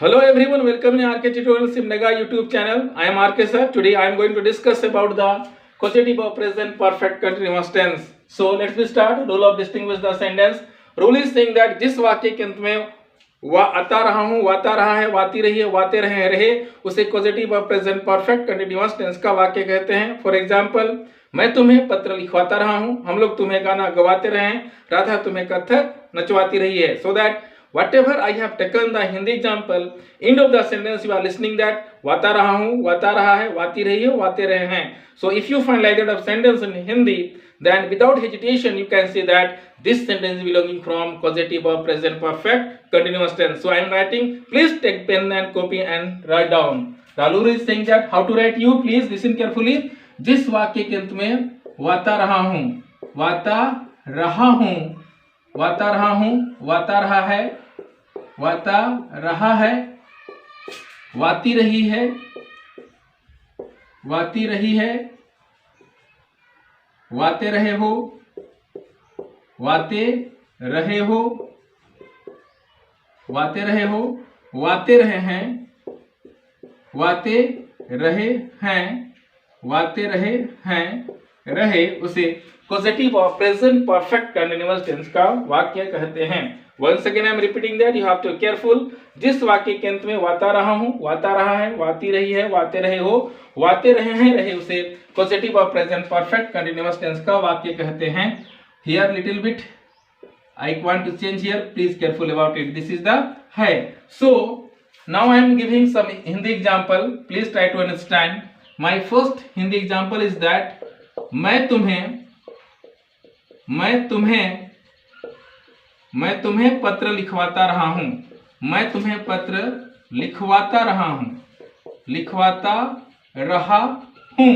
Hello everyone, welcome in RK Tutorials in Mega YouTube channel. I am RK sir. Today I am going to discuss about the causative of present perfect continuous tense. So let's start. Rule of distinguish the sentence. Rule is saying that जिस वाक्य के अंत में आता रहा हूँ, वाता रहा है, वाती रही है, वाते रहे रहे, उसे causative of present perfect continuous tense का वाक्य कहते हैं. फॉर एग्जाम्पल, मैं तुम्हें पत्र लिखवाता रहा हूँ, हम लोग तुम्हें गाना गवाते रहे हैं, राधा तुम्हें कथक नचवाती रही है. So that whatever I have taken the Hindi example, end of the sentence you are listening that वाता रहा हूँ, वाता रहा है, वाती रही है, वाते रहे हैं. So if you find like that of sentence in Hindi, then without hesitation you can say that this sentence belonging from causative of present perfect continuous tense. So I am writing. Please take pen and copy and write down. Ralur is saying that how to write. You please listen carefully. जिस वाक्य के अंत में वाता रहा हूँ, वाता रहा हूँ, वाता रहा हूँ, वाता रहा है, वाता रहा है, वाती रही है, वाती रही है, वाते रहे हो, वाते रहे हो, वाते रहे हो, वाते रहे हैं, वाते रहे हैं, वाते रहे हैं, रहे, उसे causative of present perfect continuous tense का वाक्य कहते हैं. Once again I am repeating that, you have to be careful. जिस वाक्य के अंत में वाता रहा हूँ, वाता रहा है, वाती रही है, वाते रहे हो, वाते रहे हैं, रहे, उसे causative of present perfect continuous tense का वाक्य कहते हैं. Here little bit I want to change here. Please careful about it. This is the है. So now I am giving some Hindi example. Please try to understand. My first Hindi example is that मैं तुम्हें पत्र लिखवाता रहा हूं. मैं तुम्हें पत्र लिखवाता रहा हूं, लिखवाता रहा हूं.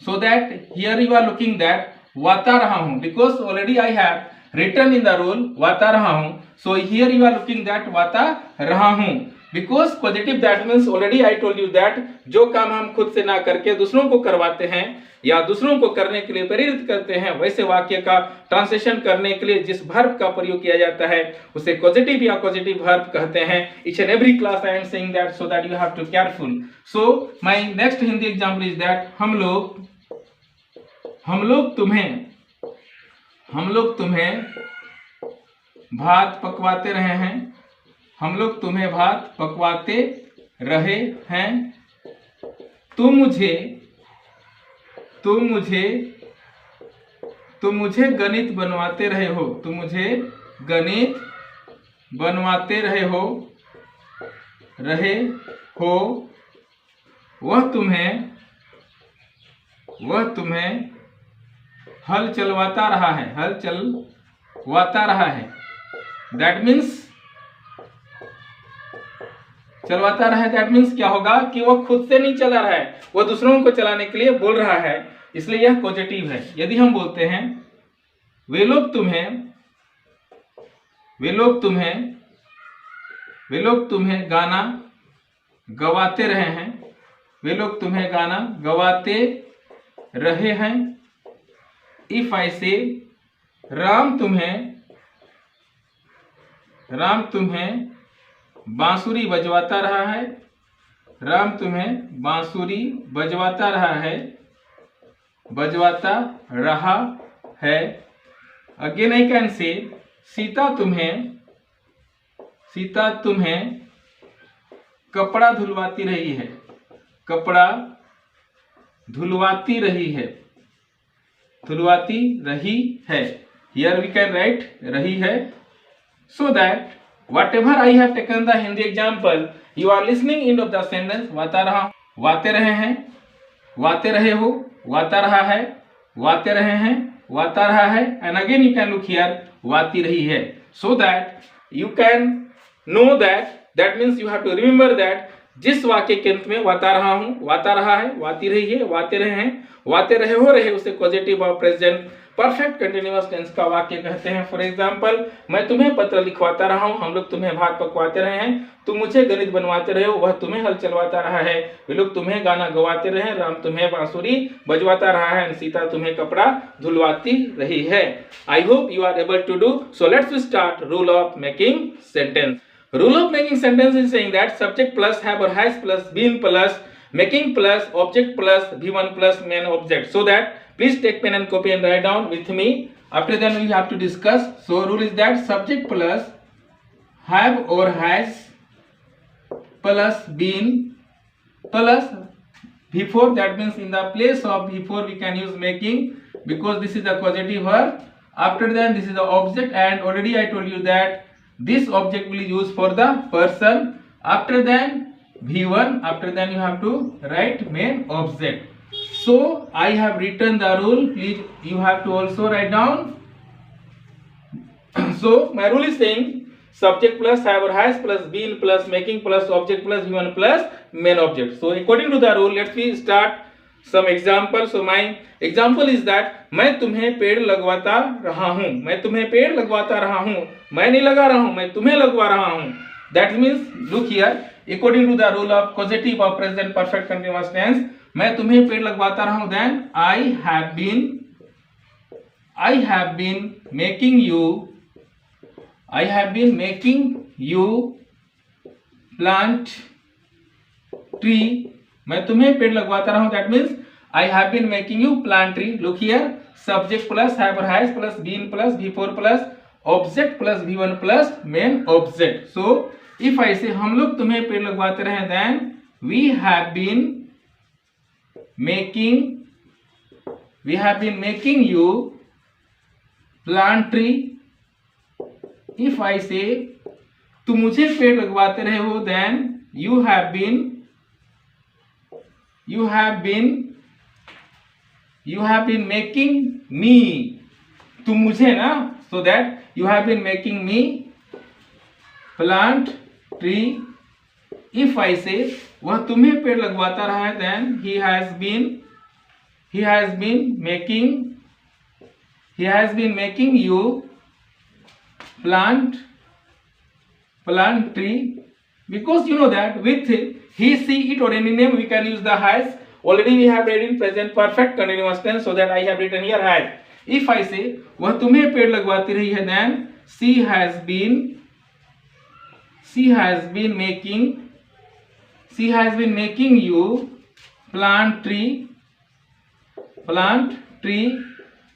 So that here you are looking that वाता रहा हूं, because already I have written in the rule वाता रहा हूं. So here you are looking that वाता रहा हूं, because causative that means already I told you that जो काम हम खुद से ना करके दूसरों को करवाते हैं या दूसरों को करने के लिए प्रेरित करते हैं, वैसे वाक्य का ट्रांसलेशन करने के लिए जिस वर्ब का प्रयोग किया जाता है उसे causative या causative verb कहते हैं. Each and every class I am saying that so that you have to careful. So my next Hindi example is that हम लोग तुम्हें भात पकवाते रहे हैं, हम लोग तुम्हें भात पकवाते रहे हैं. तुम मुझे गणित बनवाते रहे हो, तुम मुझे गणित बनवाते रहे हो, वह तुम्हें हल चलवाता रहा है, हल चलवाता रहा है. दैट मीन्स चलवाता रहा है, दैट मीन्स क्या होगा कि वो खुद से नहीं चला रहा है, वो दूसरों को चलाने के लिए बोल रहा है, इसलिए यह पॉजिटिव है. यदि हम बोलते हैं वे लोग तुम्हें गाना गवाते रहे हैं, वे लोग तुम्हें गाना गवाते रहे हैं. इफ आई से राम तुम्हें बांसुरी बजवाता रहा है, राम तुम्हें बांसुरी बजवाता रहा है, बजवाता रहा है. Again I can say Sita तुम्हें कपड़ा धुलवाती रही है, कपड़ा धुलवाती रही है, धुलवाती रही है. हियर वी कैन राइट रही है. So that whatever I have taken the Hindi example, you are listening end of the sentence वाता रहा, वाते रहे हैं, वाते रहे हो, वाता रहा है, वाते रहे हैं, वाता रहा है, and again you can look here वाती रही है. So that you can know that means you have to remember that जिस वाक्य के अंत में वाता रहा हूं, वाता रहा है, वाती रही है, वाते रहे हैं, वाते रहे हो, रहे, उसे causative और present परफेक्ट कंटिन्यूअस टेंस का वाक्य कहते हैं. फॉर एग्जांपल, मैं तुम्हें पत्र लिखवाता रहा हूं, हम लोग तुम्हें भात पकवाते रहे हैं, तुम मुझे गणित बनवाते रहे हो, वह तुम्हें हल चलवाता रहा है, वे लोग तुम्हें गाना गवाते रहे, राम तुम्हें बांसुरी बजवाता रहा है, सीता तुम्हें कपड़ा धुलवाती रही है. I hope you are able to do. So let's start rule of making sentence. Rule of making sentence is saying that subject plus have or has plus been plus making plus object plus V1 plus main object. So that please take pen and copy and write down with me. After that we have to discuss. So rule is that subject plus have or has plus been plus V4, that means in the place of V4 we can use making because this is the causative verb. After that this is the object, and already I told you that this object will use for the person. After then V1, after then you have to write main object. So I have written the rule, please you have to also write down. So my rule is saying subject plus have or has plus been plus making plus object plus V1 plus main object. So according to the rule, let's we start some example. So my example is that मैं तुम्हें पेड़ लगवाता रहा हूँ, मैं तुम्हें पेड़ लगवाता रहा हूँ, मैं नहीं लगा रहा हूँ, मैं तुम्हें लगवा रहा हूँ. That means look here, according to the rule of causative of present perfect continuous tense, मैं तुम्हें पेड़ लगवाता रहा हूँ, then I have been making you plant tree. मैं तुम्हें पेड़ लगवाता रहा हूँ, that means I have been making you plant tree. Look here, subject plus have or has plus been plus V4 plus object plus V1 plus main object. So if I say हम लोग तुम्हें पेड़ लगवाते रहे, then we have been making you plant tree. If I say तुम मुझे पेड़ लगवाते रहे हो, then you have been making me, तुम मुझे ना, so that you have been making me plant tree. If I say वह तुम्हें पेड़ लगवाता रहा है, then he has been making you plant tree. Because you know that with he, she, it or any name we can use the has. Already we have read in present perfect continuous tense, so that I have written here has. If I say वह तुम्हें पेड़ लगवाती रही है, then she has been making you plant tree.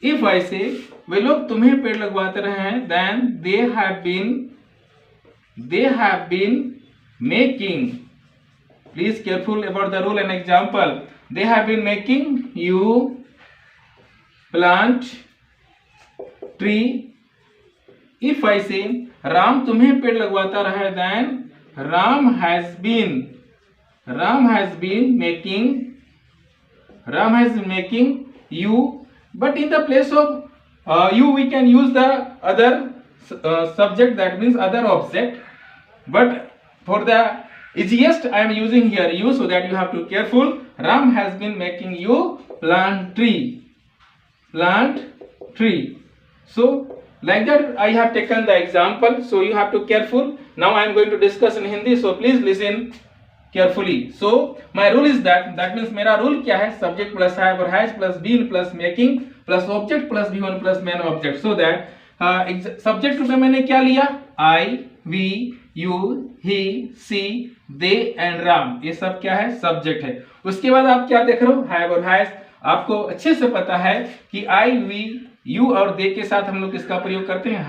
If I say वे लोग तुम्हें पेड़ लगवाते रहे हैं, then they have been making, please careful about the rule and example, they have been making you plant tree. If I say Ram तुम्हें पेड़ लगवाता रहा है, then Ram has been making you. But in the place of you we can use the other subject, that means other object. But for the easiest I am using here you, so that you have to careful. Ram has been making you plant tree. So like that I have taken the example, so you have to careful. Now I am going to discuss in Hindi, so please listen carefully. So my rule is that means मेरा rule क्या है, subject plus have or has plus been plus making plus object plus V1 plus main object. So that subject रूप में मैंने क्या लिया, I, we, you, he, she, they and Ram, ये सब क्या है, subject है. उसके बाद आप क्या देख रहे हो, have और has. आपको अच्छे से पता है कि I, we, you और they के साथ हम लोग किसका प्रयोग करते हैं,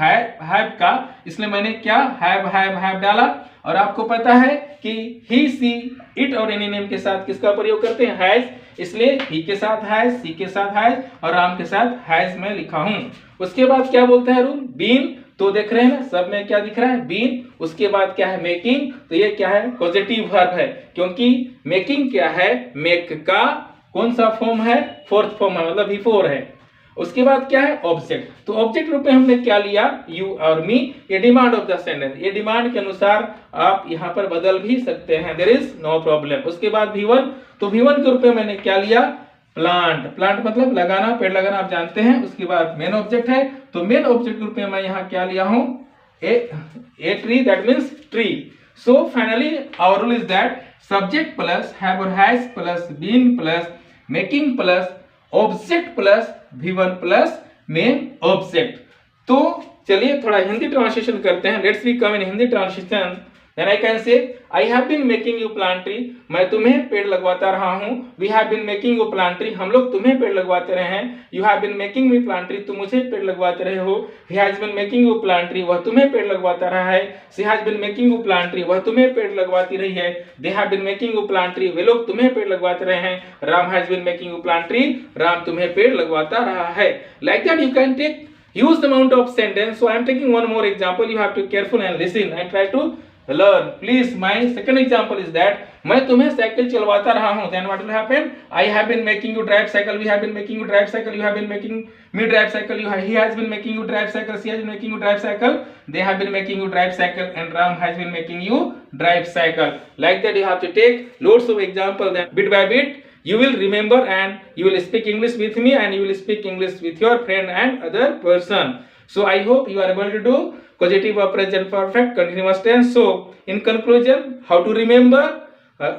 have का, इसलिए मैंने क्या have डाला. और आपको पता है कि he, she, it और any name के साथ किसका प्रयोग करते हैं, has, इसलिए he के साथ has, she के साथ has और राम के साथ has मैं लिखा हूं. उसके बाद क्या बोलता है रूल, been, तो देख रहे हैं ना सब में क्या दिख रहा है, been. उसके बाद क्या है, making, तो ये क्या है, पॉजिटिव वर्ब है, क्योंकि making क्या है, make का कौन सा फॉर्म है, फोर्थ फॉर्म है, मतलब V4 है. उसके बाद क्या है, ऑब्जेक्ट. तो ऑब्जेक्ट रूप में हमने क्या लिया, यू और मी. ये डिमांड ऑफ द सेंटेंस, ये डिमांड के अनुसार आप यहाँ पर बदल भी सकते हैं, देयर इज नो प्रॉब्लम. उसके बाद V1, तो V1 के रूप में मैंने क्या लिया, प्लांट मतलब लगाना, पेड़ लगाना आप जानते हैं. उसके बाद मेन ऑब्जेक्ट है, तो मेन ऑब्जेक्ट के रूप में मैं यहाँ क्या लिया हूँ, a tree, that means tree. So finally our rule is that subject plus have और has plus been plus making plus object plus V1 plus main object. तो चलिए थोड़ा हिंदी ट्रांसलेशन करते हैं. Let's we come in Hindi translation. then I can say I have been making you plant tree, मैं तुम्हें पेड़ लगवाता रहा हूँ. We have been making you plant tree, हम लोग तुम्हें पेड़ लगवाते रहे हैं. You have been making me plant tree, तुम मुझे पेड़ लगवाते रहे हो. He has been making you plant tree, वह तुम्हें पेड़ लगवाता रहा है. She has been making you plant tree, वह तुम्हें पेड़ लगवाती रही है. They have been making you plant tree, वे लोग तुम्हें पेड़ लगवाते रहे हैं. Ram has been making you plant tree, Ram तुम्हें पेड़ लगवाता रहा है. Like that you can take huge amount of sentence. So I am taking one more example. You have to careful and listen and try to learn. Please, my second example is that मैं तुम्हें cycle चलवाता रहा हूँ. Then what will happen? I have been making you drive cycle. We have been making you drive cycle. You have been making me drive cycle. He has been making you drive cycle. She has been making you drive cycle. They have been making you drive cycle. And Ram has been making you drive cycle. Like that you have to take loads of example. Then bit by bit you will remember and you will speak English with me and you will speak English with your friend and other person. So I hope you are able to do causative of present perfect continuous tense. So in conclusion, how to remember?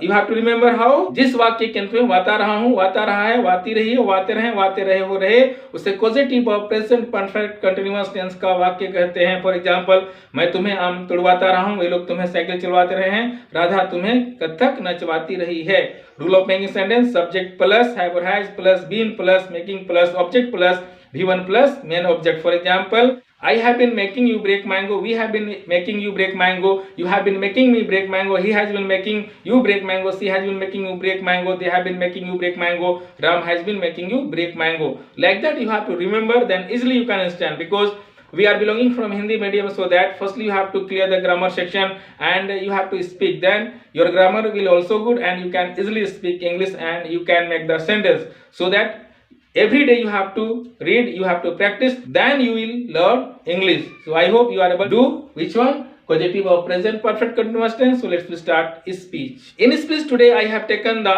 You have to remember how. जिस वाक्य के अंत में वाता रहा हूँ, वाता रहा है, वाती रही है, वाते रहे वो रहे, उसे causative of present perfect continuous tense का वाक्य कहते हैं. फॉर एग्जाम्पल, मैं तुम्हें आम तुड़वाता रहा हूँ, वे लोग तुम्हें साइकिल चलवाते रहे हैं, राधा तुम्हें कथक नचवाती रही है. Rule of making sentence: subject plus have और has plus been plus making plus object plus V1 plus main object. For example, I have been making you break mango. We have been making you break mango. You have been making me break mango. He has been making you break mango. She has been making you break mango. They have been making you break mango. Ram has been making you break mango. Like that you have to remember, then easily you can understand, because we are belonging from Hindi medium, so that firstly you have to clear the grammar section and you have to speak. Then your grammar will also good and you can easily speak English and you can make the sentence. So that every day you have to read, you have to practice, then you will learn English. So I hope you are able to do which one? Causative of present perfect continuous tense. So let's start speech. In speech today I have taken the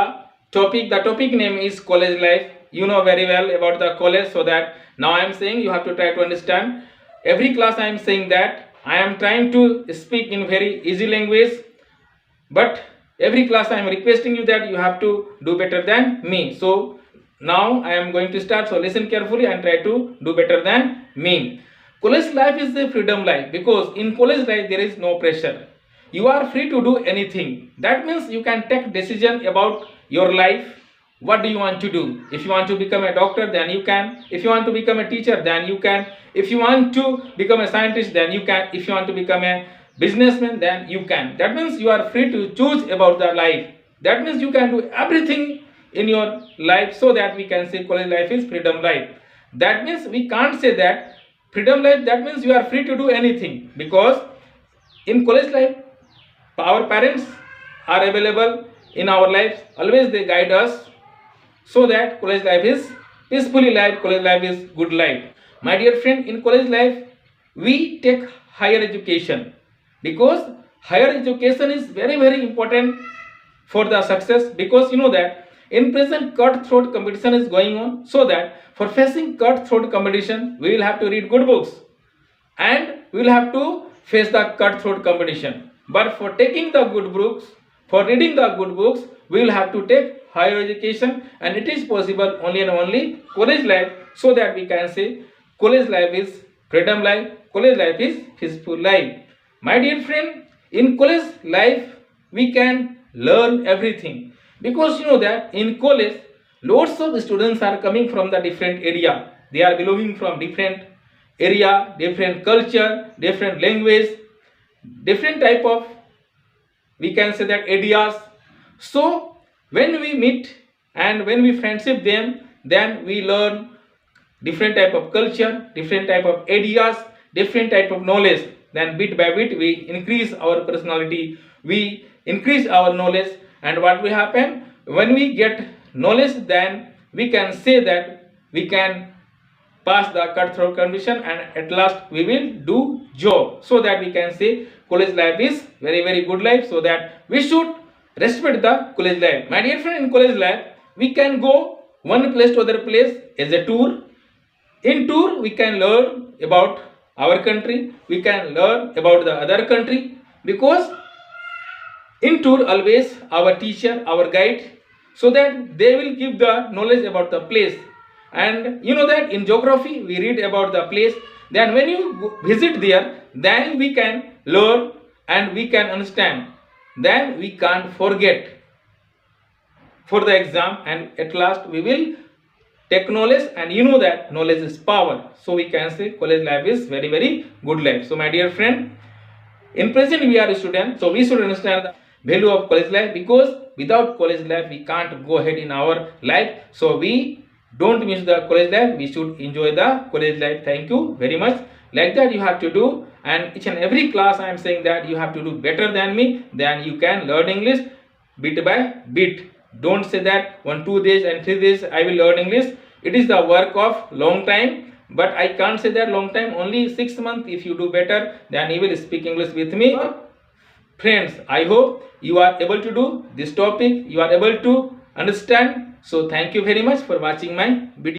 topic. The topic name is college life. You know very well about the college, so that now I am saying you have to try to understand. Every class I am saying that I am trying to speak in very easy language, but every class I am requesting you that you have to do better than me. So now I am going to start, so listen carefully and try to do better than me. College life is a freedom life, because in college life there is no pressure. You are free to do anything. That means you can take decision about your life. What do you want to do? If you want to become a doctor, then you can. If you want to become a teacher, then you can. If you want to become a scientist, then you can. If you want to become a businessman, then you can. That means you are free to choose about the life. That means you can do everything in your life, so that we can say college life is freedom life. That means we can't say that freedom life, that means you are free to do anything, because in college life our parents are available in our lives, always they guide us, so that college life is peacefully life, college life is good life. My dear friend, in college life we take higher education, because higher education is very important for the success, because you know that in present cutthroat competition is going on, so that for facing cutthroat competition we will have to read good books and we will have to face the cutthroat competition. But for taking the good books, for reading the good books, we will have to take higher education, and it is possible only and only college life, so that we can say college life is freedom life, college life is peaceful life. My dear friend, in college life we can learn everything, because you know that in college lots of students are coming from the different area. They are belonging from different area, different culture, different language, different type of, we can say that, ideas. So when we meet and when we friendship them, then we learn different type of culture, different type of ideas, different type of knowledge. Then bit by bit we increase our personality, we increase our knowledge. And what will happen? When we get knowledge, then we can say that we can pass the cutthroat condition, and at last we will do job, so that we can say college life is very good life, so that we should respect the college life. My dear friend, in college life we can go one place to other place as a tour. In tour we can learn about our country, we can learn about the other country, because in tour always our teacher, our guide, so that they will give the knowledge about the place. And you know that in geography we read about the place, then when you visit there, then we can learn and we can understand, then we can't forget for the exam, and at last we will take knowledge, and you know that knowledge is power. So we can say college life is very, very good life. So my dear friend, in present we are a student, so we should understand the value of college life, because without college life we can't go ahead in our life. So we don't miss the college life, we should enjoy the college life. Thank you very much. Like that you have to do, and each and every class I am saying that you have to do better than me, then you can learn English bit by bit. Don't say that 1-2 days and 3 days I will learn English. It is the work of long time, but I can't say that long time, only 6 months. If you do better, then you will speak English with me. Friends, I hope you are able to do this topic, you are able to understand. So thank you very much for watching my video.